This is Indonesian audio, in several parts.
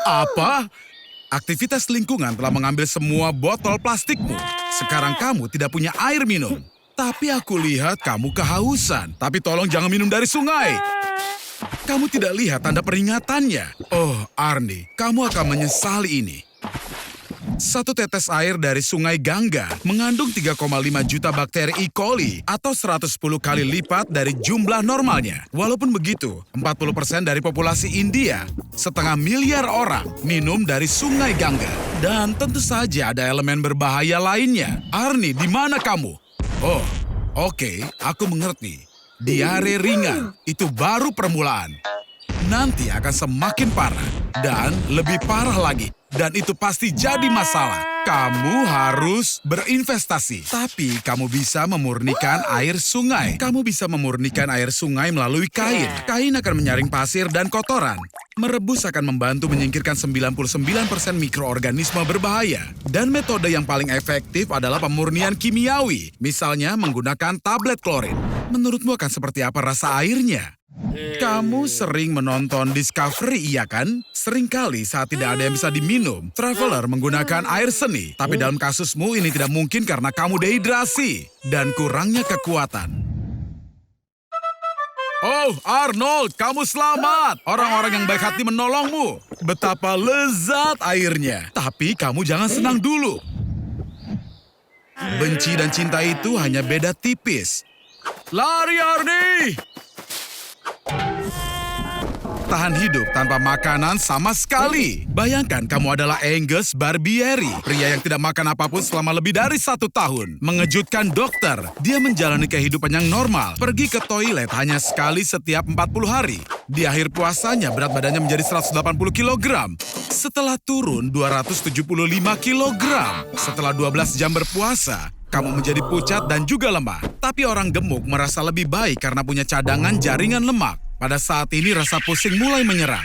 Apa? Aktivitas lingkungan telah mengambil semua botol plastikmu. Sekarang kamu tidak punya air minum. Tapi aku lihat kamu kehausan. Tapi tolong jangan minum dari sungai. Kamu tidak lihat tanda peringatannya. Oh, Arnie, kamu akan menyesali ini. 1 tetes air dari sungai Gangga mengandung 3,5 juta bakteri E. coli atau 110 kali lipat dari jumlah normalnya. Walaupun begitu, 40% dari populasi India, 0,5 miliar orang, minum dari sungai Gangga. Dan tentu saja ada elemen berbahaya lainnya. Arnie, di mana kamu? Oh, oke, aku mengerti. Diare ringan, itu baru permulaan. Nanti akan semakin parah dan lebih parah lagi. Dan itu pasti jadi masalah. Kamu harus berinvestasi. Tapi kamu bisa memurnikan air sungai. Kamu bisa memurnikan air sungai melalui kain. Kain akan menyaring pasir dan kotoran. Merebus akan membantu menyingkirkan 99% mikroorganisme berbahaya. Dan metode yang paling efektif adalah pemurnian kimiawi. Misalnya menggunakan tablet klorin. Menurutmu akan seperti apa rasa airnya? Kamu sering menonton Discovery, iya kan? Seringkali saat tidak ada yang bisa diminum, Traveler menggunakan air seni. Tapi dalam kasusmu ini tidak mungkin karena kamu dehidrasi dan kurangnya kekuatan. Oh, Arnold, kamu selamat. Orang-orang yang baik hati menolongmu. Betapa lezat airnya. Tapi kamu jangan senang dulu. Benci dan cinta itu hanya beda tipis. Lari, Arnie! Tahan hidup tanpa makanan sama sekali. Bayangkan kamu adalah Angus Barbieri, pria yang tidak makan apapun selama lebih dari 1 tahun. Mengejutkan dokter, dia menjalani kehidupan yang normal, pergi ke toilet hanya sekali setiap 40 hari. Di akhir puasanya berat badannya menjadi 180 kg. Setelah turun 275 kg. Setelah 12 jam berpuasa, kamu menjadi pucat dan juga lemah. Tapi orang gemuk merasa lebih baik karena punya cadangan jaringan lemak. Pada saat ini rasa pusing mulai menyerang.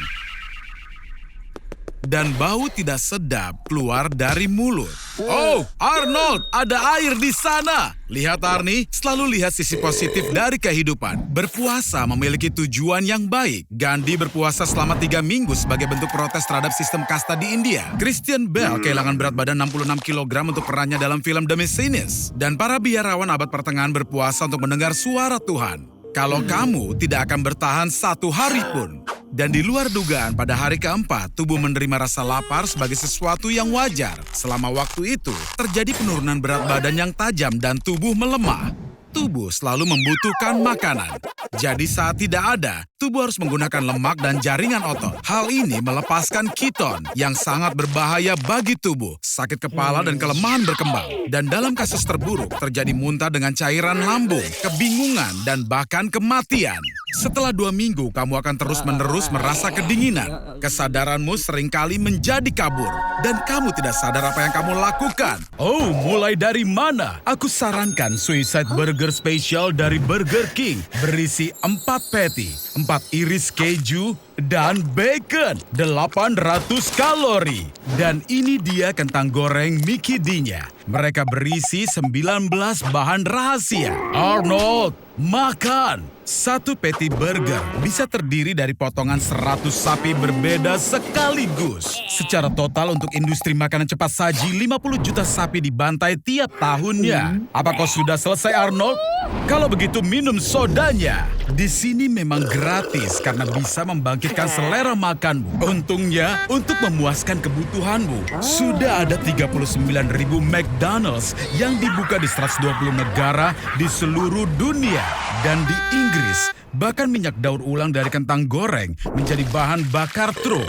Dan bau tidak sedap keluar dari mulut. Oh, Arnold, ada air di sana. Lihat Arnie, selalu lihat sisi positif dari kehidupan. Berpuasa memiliki tujuan yang baik. Gandhi berpuasa selama 3 minggu sebagai bentuk protes terhadap sistem kasta di India. Christian Bale kehilangan berat badan 66 kg untuk perannya dalam film The Machinist. Dan para biarawan abad pertengahan berpuasa untuk mendengar suara Tuhan. Kalau kamu tidak akan bertahan 1 hari pun. Dan di luar dugaan pada hari keempat, tubuh menerima rasa lapar sebagai sesuatu yang wajar. Selama waktu itu, terjadi penurunan berat badan yang tajam dan tubuh melemah. Tubuh selalu membutuhkan makanan. Jadi saat tidak ada, tubuh harus menggunakan lemak dan jaringan otot. Hal ini melepaskan keton yang sangat berbahaya bagi tubuh. Sakit kepala dan kelemahan berkembang. Dan dalam kasus terburuk, terjadi muntah dengan cairan lambung, kebingungan, dan bahkan kematian. Setelah 2 minggu, kamu akan terus-menerus merasa kedinginan. Kesadaranmu seringkali menjadi kabur. Dan kamu tidak sadar apa yang kamu lakukan. Oh, mulai dari mana? Aku sarankan Suicide Burger Special dari Burger King. Berisi 4 patty, 4 iris keju, dan bacon. 800 kalori. Dan ini dia kentang goreng Mickey D-nya. Mereka berisi 19 bahan rahasia. Arnold, makan! 1 patty burger bisa terdiri dari potongan 100 sapi berbeda sekaligus. Secara total untuk industri makanan cepat saji 50 juta sapi dibantai tiap tahunnya. Apa kau sudah selesai, Arnold? Kalau begitu minum sodanya. Di sini memang gratis karena bisa membangkitkan selera makanmu. Untungnya, untuk memuaskan kebutuhanmu, sudah ada 39.000 McDonald's yang dibuka di 120 negara di seluruh dunia. Dan di Inggris, bahkan minyak daur ulang dari kentang goreng menjadi bahan bakar truk.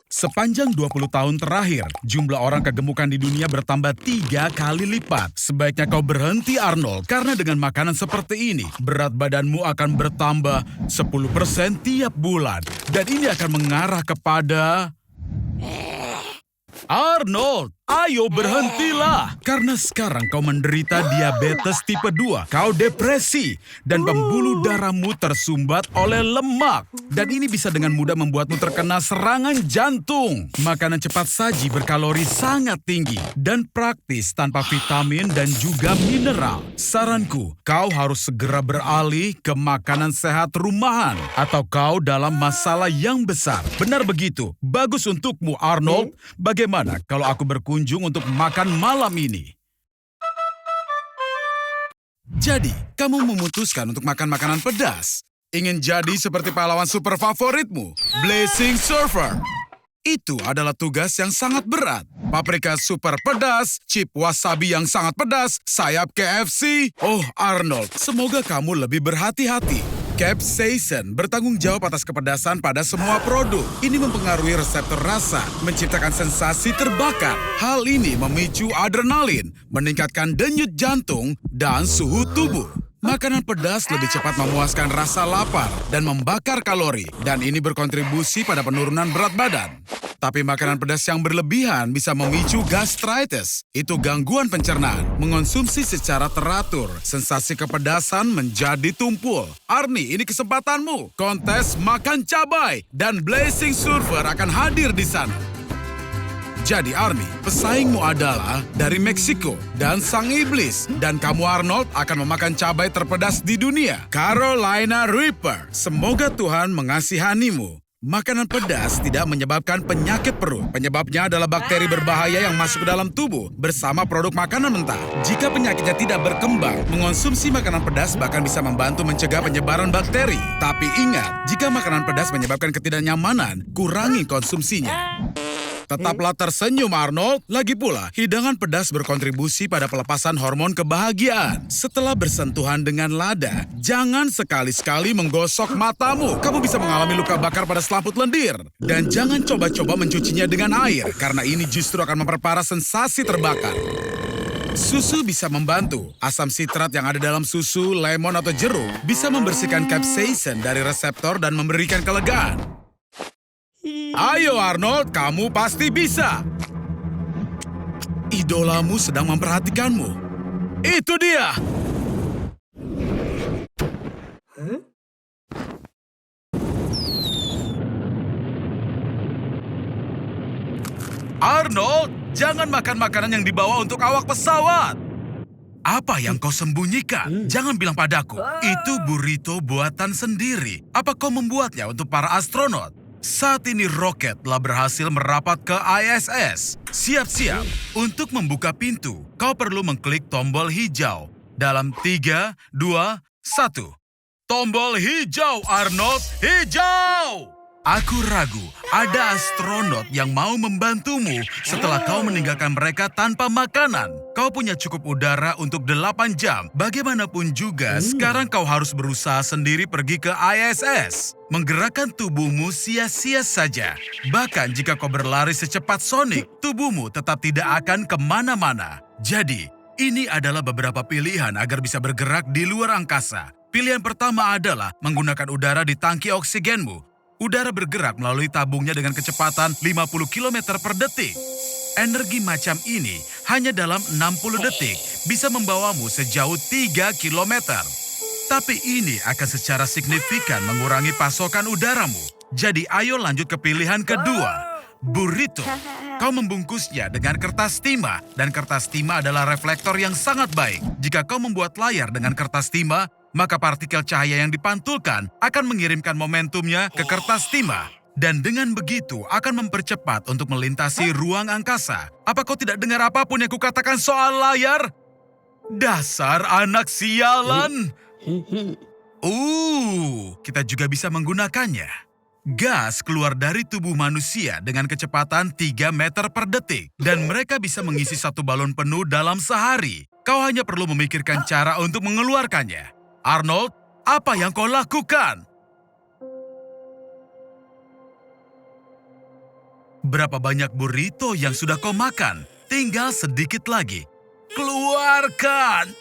Sepanjang 20 tahun terakhir, jumlah orang kegemukan di dunia bertambah 3 kali lipat. Sebaiknya kau berhenti, Arnold, karena dengan makanan seperti ini, berat badanmu akan bertambah 10% tiap bulan. Dan ini akan mengarah kepada... Arnold, Ayo berhentilah. Karena sekarang kau menderita diabetes tipe 2. Kau depresi. Dan pembuluh darahmu tersumbat oleh lemak. Dan ini bisa dengan mudah membuatmu terkena serangan jantung. Makanan cepat saji berkalori sangat tinggi. Dan praktis tanpa vitamin dan juga mineral. Saranku, kau harus segera beralih ke makanan sehat rumahan. Atau kau dalam masalah yang besar. Benar begitu. Bagus untukmu, Arnold. Bagaimana kalau aku berkunjung untuk makan malam ini? Jadi, kamu memutuskan untuk makan makanan pedas. Ingin jadi seperti pahlawan super favoritmu, Blazing Surfer. Itu adalah tugas yang sangat berat. Paprika super pedas, chip wasabi yang sangat pedas, sayap KFC. Oh, Arnold, semoga kamu lebih berhati-hati. Capsaicin bertanggung jawab atas kepedasan pada semua produk. Ini mempengaruhi reseptor rasa, menciptakan sensasi terbakar. Hal ini memicu adrenalin, meningkatkan denyut jantung, dan suhu tubuh. Makanan pedas lebih cepat memuaskan rasa lapar dan membakar kalori. Dan ini berkontribusi pada penurunan berat badan. Tapi makanan pedas yang berlebihan bisa memicu gastritis. Itu gangguan pencernaan. Mengonsumsi secara teratur, sensasi kepedasan menjadi tumpul. Arnie, ini kesempatanmu. Kontes makan cabai dan Blazing Surfer akan hadir di sana. Jadi Arnie, pesaingmu adalah dari Meksiko dan sang iblis. Dan kamu Arnold akan memakan cabai terpedas di dunia, Carolina Reaper. Semoga Tuhan mengasihanimu. Makanan pedas tidak menyebabkan penyakit perut. Penyebabnya adalah bakteri berbahaya yang masuk ke dalam tubuh bersama produk makanan mentah. Jika penyakitnya tidak berkembang, mengonsumsi makanan pedas bahkan bisa membantu mencegah penyebaran bakteri. Tapi ingat, jika makanan pedas menyebabkan ketidaknyamanan, kurangi konsumsinya. Tetaplah tersenyum, Arnold. Lagi pula, hidangan pedas berkontribusi pada pelepasan hormon kebahagiaan. Setelah bersentuhan dengan lada, jangan sekali-sekali menggosok matamu. Kamu bisa mengalami luka bakar pada selaput lendir. Dan jangan coba-coba mencucinya dengan air, karena ini justru akan memperparah sensasi terbakar. Susu bisa membantu. Asam sitrat yang ada dalam susu, lemon atau jeruk bisa membersihkan capsaicin dari reseptor dan memberikan kelegaan. Ayo Arnold, kamu pasti bisa. Idolamu sedang memperhatikanmu. Itu dia. Arnold, jangan makan makanan yang dibawa untuk awak pesawat. Apa yang kau sembunyikan? Jangan bilang padaku. Itu burrito buatan sendiri. Apa kau membuatnya untuk para astronot? Saat ini roket telah berhasil merapat ke ISS. Siap-siap. Untuk membuka pintu, kau perlu mengklik tombol hijau. Dalam 3, 2, 1. Tombol hijau, Arnold. Hijau! Aku ragu, ada astronot yang mau membantumu setelah kau meninggalkan mereka tanpa makanan. Kau punya cukup udara untuk 8 jam. Bagaimanapun juga, sekarang kau harus berusaha sendiri pergi ke ISS. Menggerakkan tubuhmu sia-sia saja. Bahkan jika kau berlari secepat Sonic, tubuhmu tetap tidak akan kemana-mana. Jadi, ini adalah beberapa pilihan agar bisa bergerak di luar angkasa. Pilihan pertama adalah menggunakan udara di tangki oksigenmu. Udara bergerak melalui tabungnya dengan kecepatan 50 km per detik. Energi macam ini hanya dalam 60 detik bisa membawamu sejauh 3 km. Tapi ini akan secara signifikan mengurangi pasokan udaramu. Jadi ayo lanjut ke pilihan kedua, burrito. Kau membungkusnya dengan kertas timah, dan kertas timah adalah reflektor yang sangat baik. Jika kau membuat layar dengan kertas timah, maka partikel cahaya yang dipantulkan akan mengirimkan momentumnya ke kertas timah. Dan dengan begitu akan mempercepat untuk melintasi ruang angkasa. Apa kau tidak dengar apapun yang kukatakan soal layar? Dasar anak sialan! Kita juga bisa menggunakannya. Gas keluar dari tubuh manusia dengan kecepatan 3 meter per detik. Dan mereka bisa mengisi satu balon penuh dalam sehari. Kau hanya perlu memikirkan cara untuk mengeluarkannya. Arnold, apa yang kau lakukan? Berapa banyak burrito yang sudah kau makan? Tinggal sedikit lagi. Keluarkan!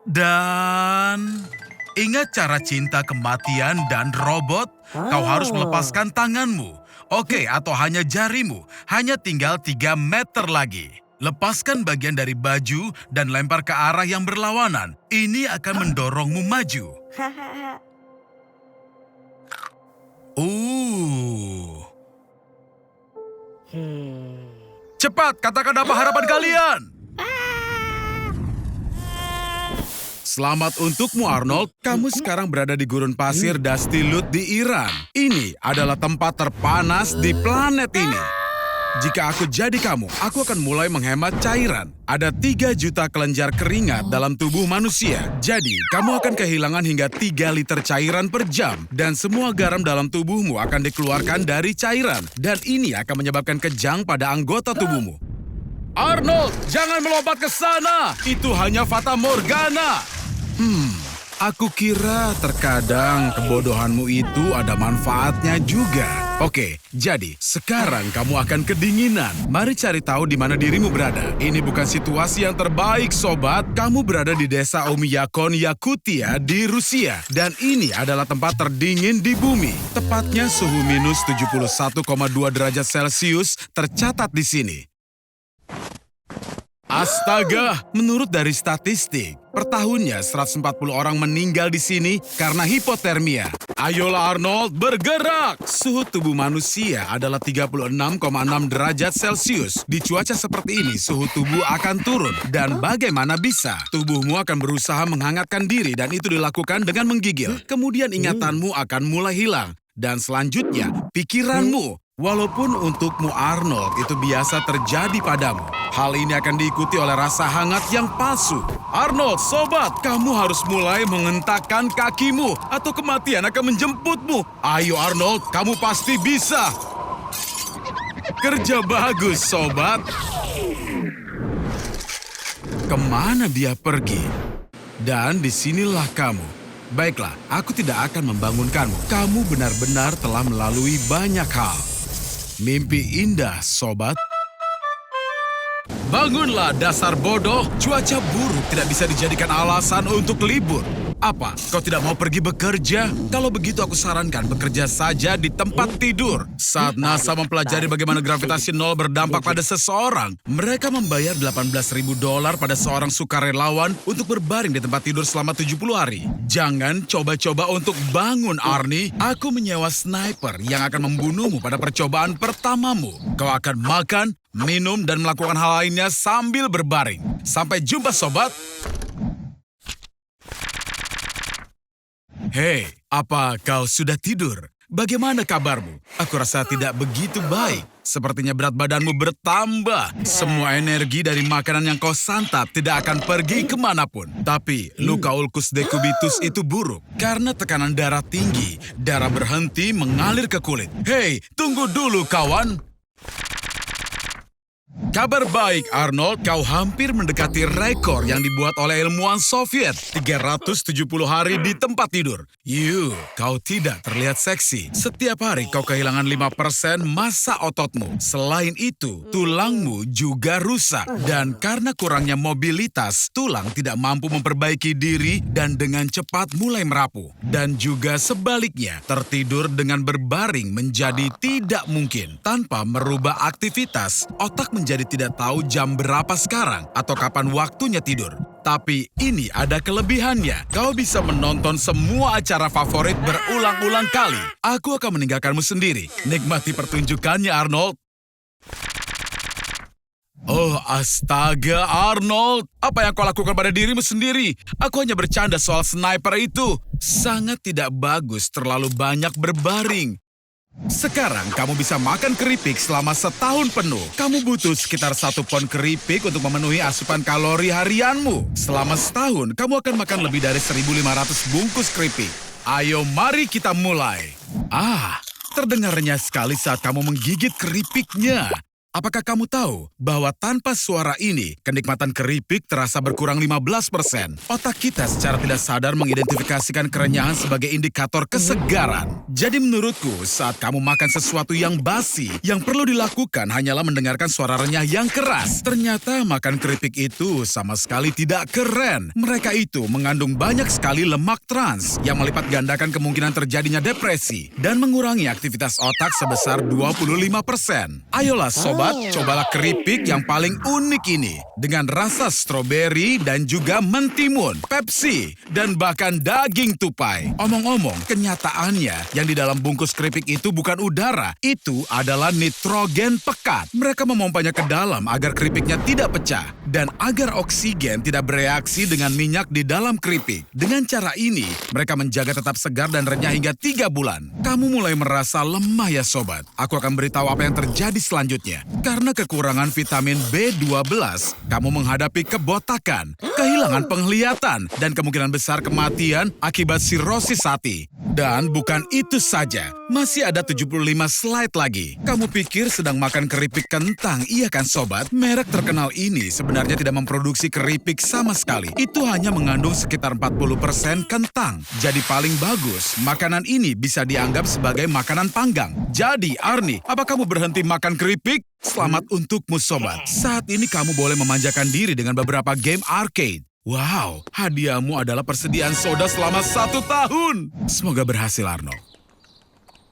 Dan ingat cara cinta kematian dan robot? Kau harus melepaskan tanganmu. Oke, atau hanya jarimu. Hanya tinggal 3 meter lagi. Lepaskan bagian dari baju dan lempar ke arah yang berlawanan. Ini akan mendorongmu maju. Cepat, katakan apa harapan kalian? Selamat untukmu, Arnold. Kamu sekarang berada di gurun pasir Dusty Lut di Iran. Ini adalah tempat terpanas di planet ini. Jika aku jadi kamu, aku akan mulai menghemat cairan. Ada 3 juta kelenjar keringat dalam tubuh manusia. Jadi, kamu akan kehilangan hingga 3 liter cairan per jam. Dan semua garam dalam tubuhmu akan dikeluarkan dari cairan. Dan ini akan menyebabkan kejang pada anggota tubuhmu. Arnold, jangan melompat ke sana. Itu hanya fata morgana. Aku kira terkadang kebodohanmu itu ada manfaatnya juga. Oke, jadi sekarang kamu akan kedinginan. Mari cari tahu di mana dirimu berada. Ini bukan situasi yang terbaik, sobat. Kamu berada di desa Omiakon, Yakutia di Rusia. Dan ini adalah tempat terdingin di bumi. Tepatnya suhu minus 71,2 derajat Celcius tercatat di sini. Astaga, menurut dari statistik, per tahunnya 140 orang meninggal di sini karena hipotermia. Ayolah Arnold, bergerak! Suhu tubuh manusia adalah 36,6 derajat Celcius. Di cuaca seperti ini, suhu tubuh akan turun. Dan bagaimana bisa? Tubuhmu akan berusaha menghangatkan diri dan itu dilakukan dengan menggigil. Kemudian ingatanmu akan mulai hilang. Dan selanjutnya, pikiranmu. Walaupun untukmu Arnold itu biasa terjadi padamu, hal ini akan diikuti oleh rasa hangat yang palsu. Arnold, sobat, kamu harus mulai mengentakkan kakimu atau kematian akan menjemputmu. Ayo Arnold, kamu pasti bisa. Kerja bagus, sobat. Kemana dia pergi? Dan disinilah kamu. Baiklah, aku tidak akan membangunkanmu. Kamu benar-benar telah melalui banyak hal. Mimpi indah, sobat. Bangunlah, dasar bodoh. Cuaca buruk tidak bisa dijadikan alasan untuk libur. Apa, kau tidak mau pergi bekerja? Kalau begitu aku sarankan bekerja saja di tempat tidur. Saat NASA mempelajari bagaimana gravitasi nol berdampak pada seseorang, mereka membayar $18.000 pada seorang sukarelawan untuk berbaring di tempat tidur selama 70 hari. Jangan coba-coba untuk bangun, Arnie. Aku menyewa sniper yang akan membunuhmu pada percobaan pertamamu. Kau akan makan, minum, dan melakukan hal lainnya sambil berbaring. Sampai jumpa, sobat. Hei, apa kau sudah tidur? Bagaimana kabarmu? Aku rasa tidak begitu baik. Sepertinya berat badanmu bertambah. Semua energi dari makanan yang kau santap tidak akan pergi kemanapun. Tapi luka ulcus decubitus itu buruk. Karena tekanan darah tinggi, darah berhenti mengalir ke kulit. Hei, tunggu dulu kawan. Kabar baik, Arnold. Kau hampir mendekati rekor yang dibuat oleh ilmuwan Soviet. 370 hari di tempat tidur. Kau tidak terlihat seksi. Setiap hari kau kehilangan 5% massa ototmu. Selain itu, tulangmu juga rusak. Dan karena kurangnya mobilitas, tulang tidak mampu memperbaiki diri dan dengan cepat mulai merapuh. Dan juga sebaliknya, tertidur dengan berbaring menjadi tidak mungkin. Tanpa merubah aktivitas, otak menjadi tidak tahu jam berapa sekarang atau kapan waktunya tidur. Tapi ini ada kelebihannya. Kau bisa menonton semua acara favorit berulang-ulang kali. Aku akan meninggalkanmu sendiri. Nikmati pertunjukannya, Arnold. Oh, astaga, Arnold. Apa yang kau lakukan pada dirimu sendiri? Aku hanya bercanda soal sniper itu. Sangat tidak bagus terlalu banyak berbaring. Sekarang kamu bisa makan keripik selama setahun penuh. Kamu butuh sekitar 1 pon keripik untuk memenuhi asupan kalori harianmu. Selama setahun, kamu akan makan lebih dari 1.500 bungkus keripik. Ayo, mari kita mulai. Terdengar renyah sekali saat kamu menggigit keripiknya. Apakah kamu tahu bahwa tanpa suara ini, kenikmatan keripik terasa berkurang 15%? Otak kita secara tidak sadar mengidentifikasikan kerenyahan sebagai indikator kesegaran. Jadi menurutku, saat kamu makan sesuatu yang basi, yang perlu dilakukan hanyalah mendengarkan suara renyah yang keras. Ternyata makan keripik itu sama sekali tidak keren. Mereka itu mengandung banyak sekali lemak trans yang melipat gandakan kemungkinan terjadinya depresi dan mengurangi aktivitas otak sebesar 25%. Ayolah sobat, cobalah keripik yang paling unik ini dengan rasa stroberi dan juga mentimun, Pepsi, dan bahkan daging tupai. Omong-omong, kenyataannya yang di dalam bungkus keripik itu bukan udara, itu adalah nitrogen pekat. Mereka memompanya ke dalam agar keripiknya tidak pecah dan agar oksigen tidak bereaksi dengan minyak di dalam keripik. Dengan cara ini, mereka menjaga tetap segar dan renyah hingga 3 bulan. Kamu mulai merasa lemah ya sobat. Aku akan beritahu apa yang terjadi selanjutnya. Karena kekurangan vitamin B12, kamu menghadapi kebotakan, kehilangan penglihatan, dan kemungkinan besar kematian akibat sirosis hati. Dan bukan itu saja, masih ada 75 slide lagi. Kamu pikir sedang makan keripik kentang, iya kan sobat? Merek terkenal ini sebenarnya tidak memproduksi keripik sama sekali. Itu hanya mengandung sekitar 40% kentang. Jadi paling bagus, makanan ini bisa dianggap sebagai makanan panggang. Jadi Arni, apa kamu berhenti makan keripik? Selamat untukmu sobat. Saat ini kamu boleh memanjakan diri dengan beberapa game arcade. Wow, hadiahmu adalah persediaan soda selama 1 tahun. Semoga berhasil Arnold.